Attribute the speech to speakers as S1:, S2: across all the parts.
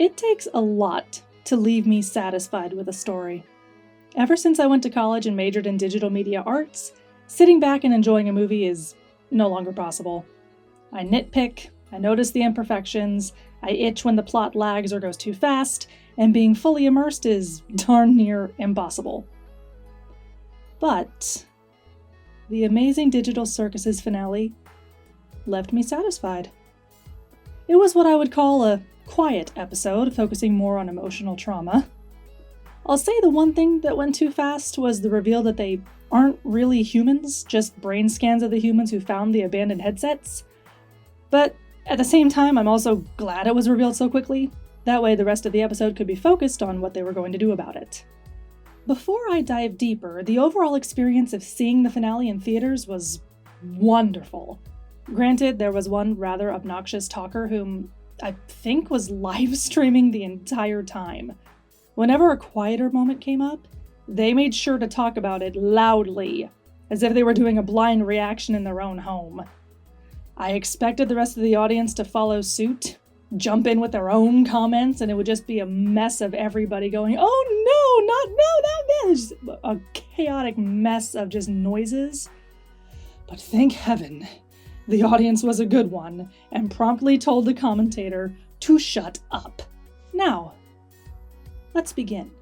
S1: It takes a lot to leave me satisfied with a story. Ever since I went to college and majored in digital media arts, sitting back and enjoying a movie is no longer possible. I nitpick, I notice the imperfections, I itch when the plot lags or goes too fast, and being fully immersed is darn near impossible. But the Amazing Digital Circus's finale left me satisfied. It was what I would call a quiet episode, focusing more on emotional trauma. I'll say the one thing that went too fast was the reveal that they aren't really humans, just brain scans of the humans who found the abandoned headsets. But at the same time, I'm also glad it was revealed so quickly. That way the rest of the episode could be focused on what they were going to do about it. Before I dive deeper, the overall experience of seeing the finale in theaters was wonderful. Granted, there was one rather obnoxious talker whom I think was live streaming the entire time. Whenever a quieter moment came up, they made sure to talk about it loudly, as if they were doing a blind reaction in their own home. I expected the rest of the audience to follow suit, jump in with their own comments, and it would just be a mess of everybody going, "Oh no, that man!" Just a chaotic mess of just noises. But thank heaven, the audience was a good one, and promptly told the commentator to shut up. Now, let's begin.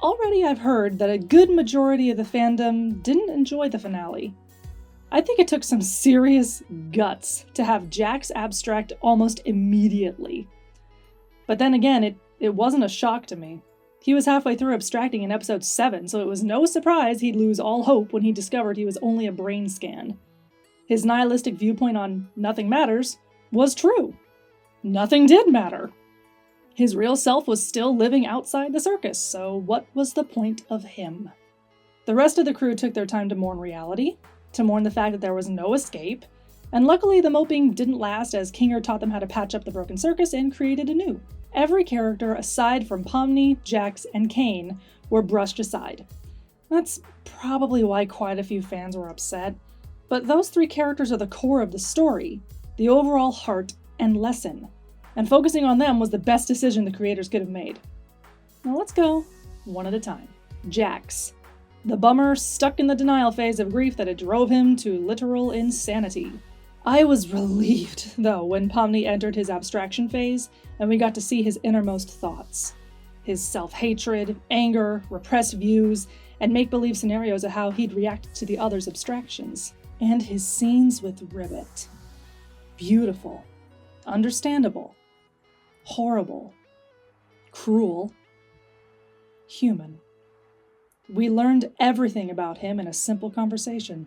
S1: Already I've heard that a good majority of the fandom didn't enjoy the finale. I think it took some serious guts to have Jax abstract almost immediately. But then again, it wasn't a shock to me. He was halfway through abstracting in episode 7, so it was no surprise he'd lose all hope when he discovered he was only a brain scan. His nihilistic viewpoint on nothing matters was true. Nothing did matter. His real self was still living outside the circus, so what was the point of him? The rest of the crew took their time to mourn reality, to mourn the fact that there was no escape, and luckily the moping didn't last as Kinger taught them how to patch up the broken circus and created a new. Every character aside from Pomni, Jax, and Kane were brushed aside. That's probably why quite a few fans were upset, but those three characters are the core of the story, the overall heart and lesson, and focusing on them was the best decision the creators could have made. Now let's go one at a time. Jax, the bummer stuck in the denial phase of grief that it drove him to literal insanity. I was relieved, though, when Pomni entered his abstraction phase and we got to see his innermost thoughts. His self-hatred, anger, repressed views, and make-believe scenarios of how he'd react to the others' abstractions. And his scenes with Ribbit. Beautiful. Understandable. Horrible. Cruel. Human. We learned everything about him in a simple conversation.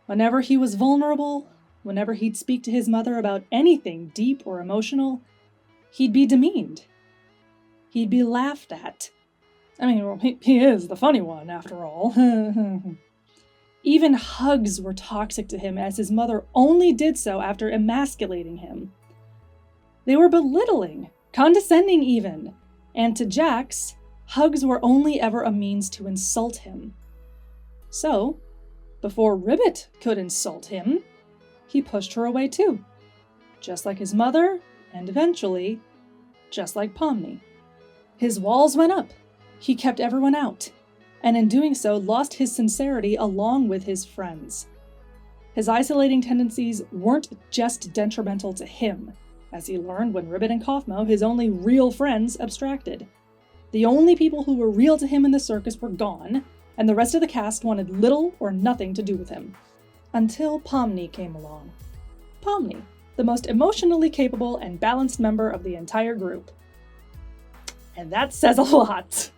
S1: Whenever he was vulnerable, whenever he'd speak to his mother about anything deep or emotional, he'd be demeaned. He'd be laughed at. I mean, well, he is the funny one, after all. Even hugs were toxic to him, as his mother only did so after emasculating him. They were belittling, condescending even, and to Jax, hugs were only ever a means to insult him. So, before Ribbit could insult him, he pushed her away too. Just like his mother, and eventually, just like Pomni. His walls went up. He kept everyone out, and in doing so lost his sincerity along with his friends. His isolating tendencies weren't just detrimental to him, as he learned when Ribbit and Kaufmo, his only real friends, abstracted. The only people who were real to him in the circus were gone, and the rest of the cast wanted little or nothing to do with him. Until Pomni came along. Pomni, the most emotionally capable and balanced member of the entire group. And that says a lot.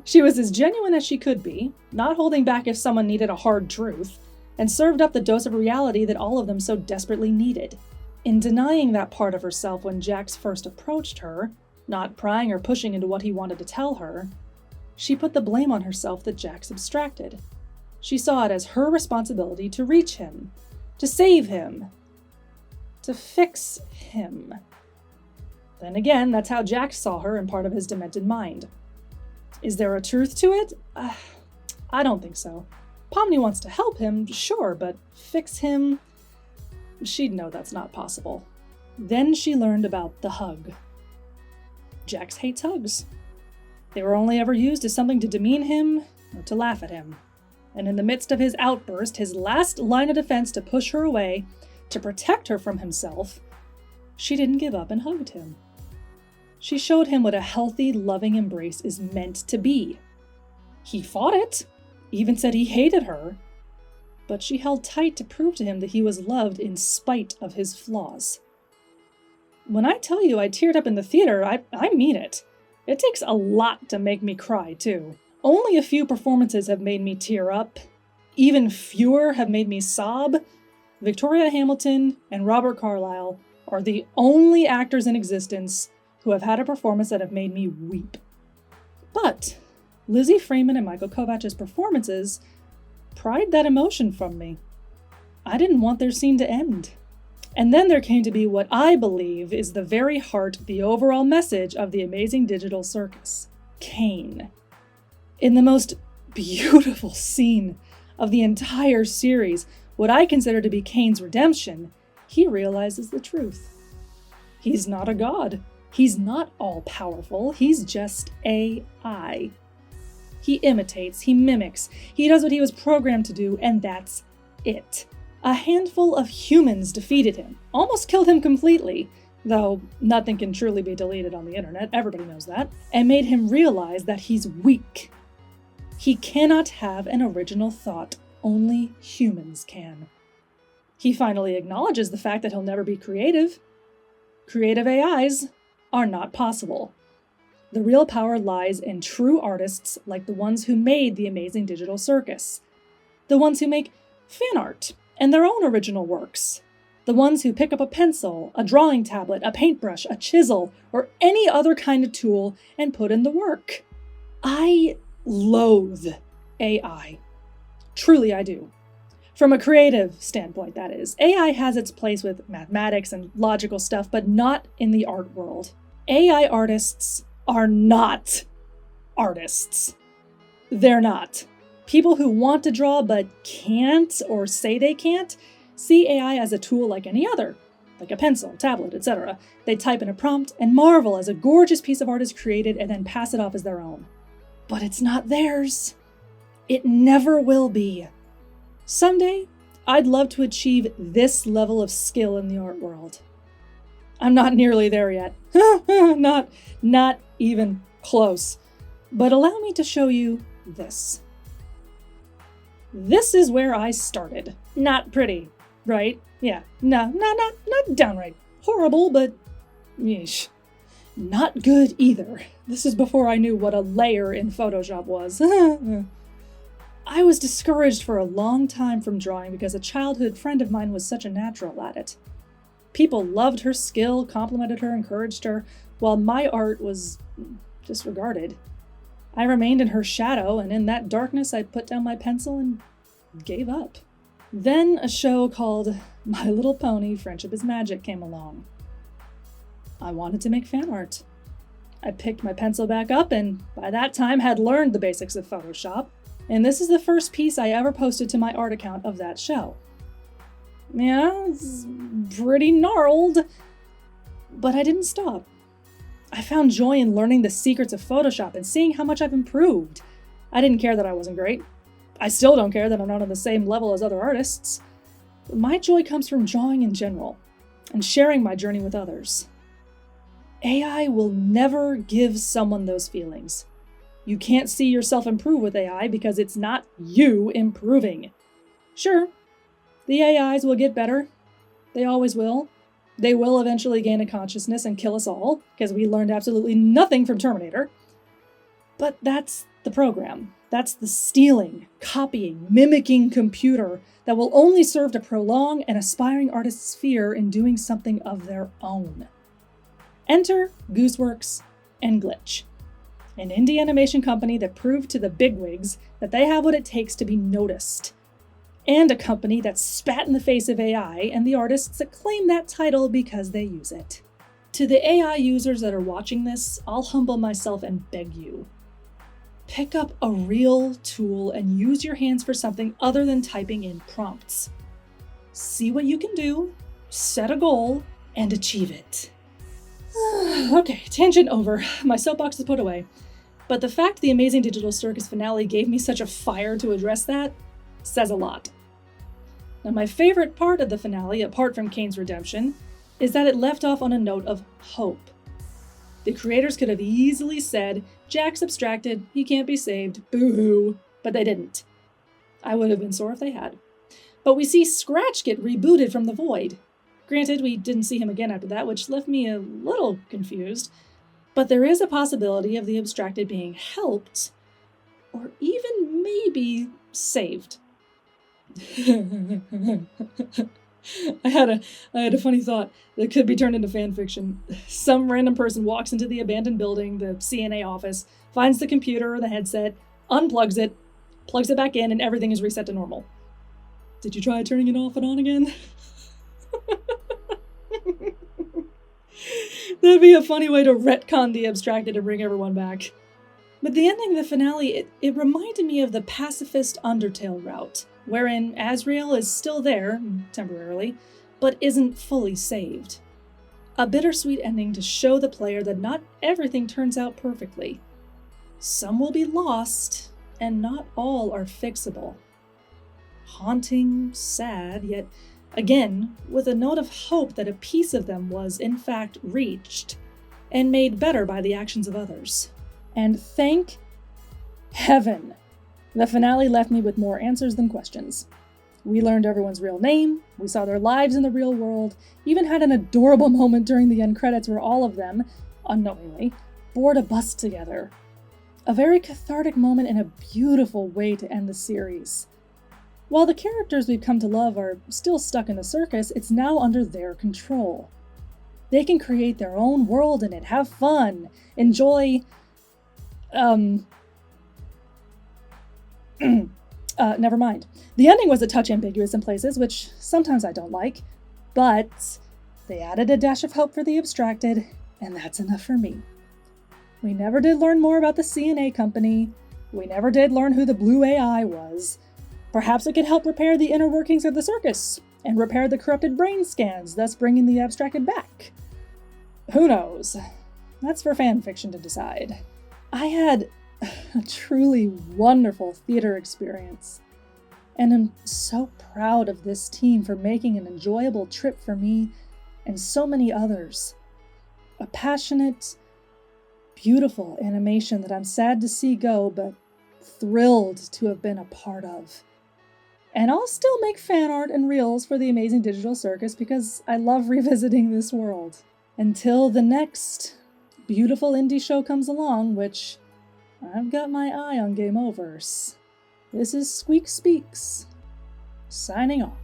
S1: She was as genuine as she could be, not holding back if someone needed a hard truth, and served up the dose of reality that all of them so desperately needed. In denying that part of herself when Jax first approached her, not prying or pushing into what he wanted to tell her, she put the blame on herself that Jax abstracted. She saw it as her responsibility to reach him, to save him, to fix him. Then again, that's how Jax saw her in part of his demented mind. Is there a truth to it? I don't think so. Pomni wants to help him, sure, but fix him? She'd know that's not possible. Then she learned about the hug. Jax hates hugs. They were only ever used as something to demean him or to laugh at him. And in the midst of his outburst, his last line of defense to push her away, to protect her from himself, she didn't give up and hugged him. She showed him what a healthy, loving embrace is meant to be. He fought it, even said he hated her, but she held tight to prove to him that he was loved in spite of his flaws. When I tell you I teared up in the theater, I mean it. It takes a lot to make me cry, too. Only a few performances have made me tear up. Even fewer have made me sob. Victoria Hamilton and Robert Carlyle are the only actors in existence who have had a performance that have made me weep. But Lizzie Freeman and Michael Kovach's performances pried that emotion from me. I didn't want their scene to end. And then there came to be what I believe is the very heart, the overall message of the Amazing Digital Circus, Cain. In the most beautiful scene of the entire series, what I consider to be Cain's redemption, he realizes the truth. He's not a god. He's not all-powerful. He's just AI. He imitates, he mimics, he does what he was programmed to do, and that's it. A handful of humans defeated him, almost killed him completely, though nothing can truly be deleted on the internet, everybody knows that, and made him realize that he's weak. He cannot have an original thought, only humans can. He finally acknowledges the fact that he'll never be creative. Creative AIs are not possible. The real power lies in true artists like the ones who made the Amazing Digital Circus. The ones who make fan art and their own original works. The ones who pick up a pencil, a drawing tablet, a paintbrush, a chisel, or any other kind of tool and put in the work. I loathe AI. Truly, I do. From a creative standpoint, that is. AI has its place with mathematics and logical stuff, but not in the art world. AI artists are not artists. They're not. People who want to draw but can't or say they can't see AI as a tool like any other, like a pencil, tablet, etc. They type in a prompt and marvel as a gorgeous piece of art is created and then pass it off as their own. But it's not theirs. It never will be. Someday, I'd love to achieve this level of skill in the art world. I'm not nearly there yet. Not even close. But allow me to show you this. This is where I started. Not pretty, right? Yeah, not downright horrible, but yeesh. Not good either. This is before I knew what a layer in Photoshop was. I was discouraged for a long time from drawing because a childhood friend of mine was such a natural at it. People loved her skill, complimented her, encouraged her, while my art was disregarded. I remained in her shadow, and in that darkness I put down my pencil and gave up. Then a show called My Little Pony: Friendship is Magic came along. I wanted to make fan art. I picked my pencil back up and by that time had learned the basics of Photoshop, and this is the first piece I ever posted to my art account of that show. Yeah, it's pretty gnarled, but I didn't stop. I found joy in learning the secrets of Photoshop and seeing how much I've improved. I didn't care that I wasn't great. I still don't care that I'm not on the same level as other artists. But my joy comes from drawing in general and sharing my journey with others. AI will never give someone those feelings. You can't see yourself improve with AI because it's not you improving. Sure, the AIs will get better. They always will. They will eventually gain a consciousness and kill us all, because we learned absolutely nothing from Terminator. But that's the program. That's the stealing, copying, mimicking computer that will only serve to prolong an aspiring artist's fear in doing something of their own. Enter Gooseworks and Glitch, an indie animation company that proved to the bigwigs that they have what it takes to be noticed, and a company that spat in the face of AI and the artists that claim that title because they use it. To the AI users that are watching this, I'll humble myself and beg you. Pick up a real tool and use your hands for something other than typing in prompts. See what you can do, set a goal, and achieve it. Okay, tangent over. My soapbox is put away. But the fact the Amazing Digital Circus finale gave me such a fire to address that says a lot. Now, my favorite part of the finale, apart from Kane's redemption, is that it left off on a note of hope. The creators could have easily said, Jack's abstracted, he can't be saved, boo-hoo, but they didn't. I would have been sore if they had. But we see Scratch get rebooted from the void. Granted, we didn't see him again after that, which left me a little confused, but there is a possibility of the abstracted being helped, or even maybe saved. I had a funny thought that could be turned into fan fiction. Some random person walks into the abandoned building, the CNA office, finds the computer or the headset, unplugs it, plugs it back in, and everything is reset to normal. Did you try turning it off and on again? That'd be a funny way to retcon the abstracted and bring everyone back. But the ending of the finale, it reminded me of the pacifist Undertale route, wherein Asriel is still there, temporarily, but isn't fully saved. A bittersweet ending to show the player that not everything turns out perfectly. Some will be lost, and not all are fixable. Haunting, sad, yet again, with a note of hope that a piece of them was, in fact, reached, and made better by the actions of others. And thank heaven, the finale left me with more answers than questions. We learned everyone's real name, we saw their lives in the real world, even had an adorable moment during the end credits where all of them, unknowingly, board a bus together. A very cathartic moment and a beautiful way to end the series. While the characters we've come to love are still stuck in the circus, it's now under their control. They can create their own world in it, have fun, enjoy, never mind. The ending was a touch ambiguous in places, which sometimes I don't like, but they added a dash of hope for the abstracted, and that's enough for me. We never did learn more about the CNA company. We never did learn who the blue AI was. Perhaps it could help repair the inner workings of the circus, and repair the corrupted brain scans, thus bringing the abstracted back. Who knows? That's for fanfiction to decide. I had a truly wonderful theater experience, and I'm so proud of this team for making an enjoyable trip for me and so many others. A passionate, beautiful animation that I'm sad to see go, but thrilled to have been a part of. And I'll still make fan art and reels for the Amazing Digital Circus because I love revisiting this world. Until the next beautiful indie show comes along, which I've got my eye on Game Overs. This is Squeaks Speaks, signing off.